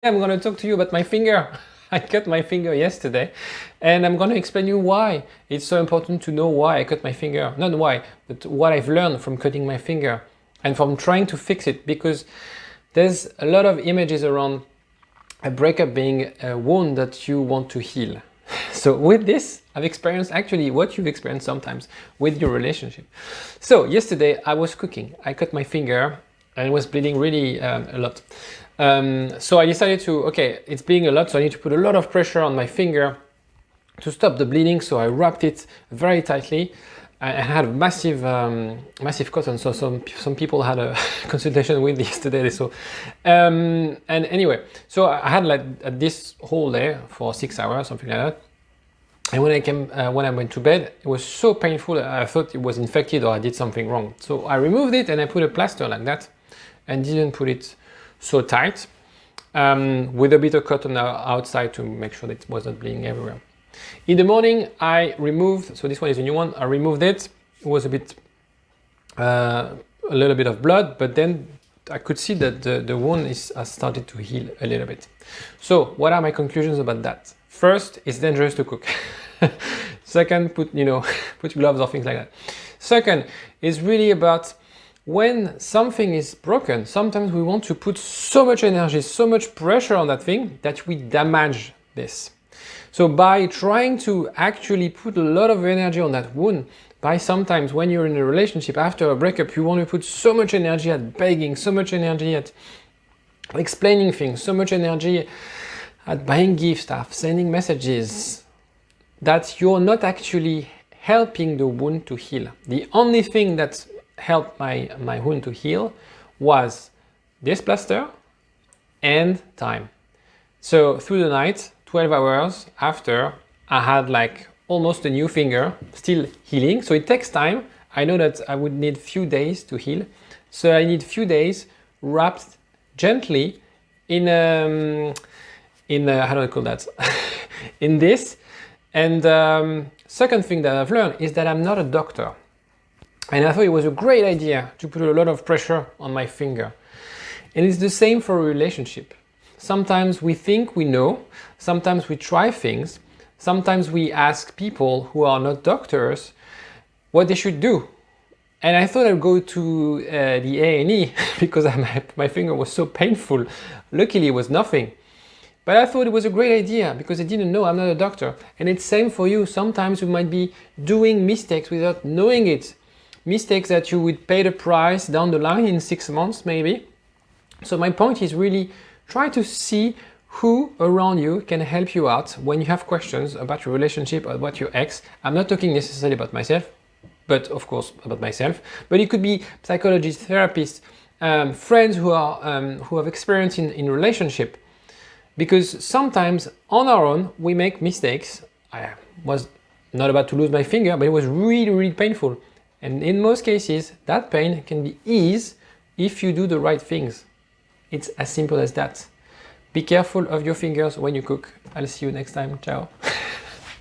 I'm going to talk to you about my finger. I cut my finger yesterday, and I'm going to explain you why it's so important to know why I cut my finger. Not why, but what I've learned from cutting my finger and from trying to fix it, because there's a lot of images around a breakup being a wound that you want to heal. So with this, I've experienced actually what you've experienced sometimes with your relationship. So yesterday I was cooking. I cut my finger and it was bleeding really a lot. So I decided to, okay, it's bleeding a lot, so I need to put a lot of pressure on my finger to stop the bleeding. So I wrapped it very tightly. I had a massive cotton, so some people had a consultation with yesterday. So, and anyway, so I had like this whole day for 6 hours, something like that. And when I went to bed, it was so painful. I thought it was infected or I did something wrong. So I removed it and I put a plaster like that, and didn't put it so tight, with a bit of cotton outside to make sure that it wasn't bleeding everywhere. In the morning, I removed, so this one is a new one, I removed it. It was a little bit of blood, but then I could see that the wound has started to heal a little bit. So what are my conclusions about that? First, it's dangerous to cook. Second, put gloves or things like that. Second, is really about when something is broken, sometimes we want to put so much energy, so much pressure on that thing that we damage this. So by trying to actually put a lot of energy on that wound, by sometimes when you're in a relationship after a breakup, you want to put so much energy at begging, so much energy at explaining things, so much energy at buying gift stuff, sending messages, that you're not actually helping the wound to heal. The only thing that helped my wound to heal was this plaster and time. So through the night, 12 hours after, I had like almost a new finger, still healing. So it takes time. I know that I would need few days to heal. So I need few days wrapped gently in how do I call that? in this. And second thing that I've learned is that I'm not a doctor. And I thought it was a great idea to put a lot of pressure on my finger. And it's the same for a relationship. Sometimes we think we know, sometimes we try things, sometimes we ask people who are not doctors what they should do. And I thought I'd go to the A&E because my finger was so painful. Luckily it was nothing. But I thought it was a great idea because I didn't know, I'm not a doctor. And it's same for you. Sometimes you might be doing mistakes without knowing it. Mistakes that you would pay the price down the line in 6 months maybe. So my point is really try to see who around you can help you out when you have questions about your relationship or about your ex. I'm not talking necessarily about myself, but of course about myself. But it could be psychologists, therapists, friends who have experience in relationship. Because sometimes on our own we make mistakes. I was not about to lose my finger, but it was really, really painful. And in most cases, that pain can be eased if you do the right things. It's as simple as that. Be careful of your fingers when you cook. I'll see you next time. Ciao.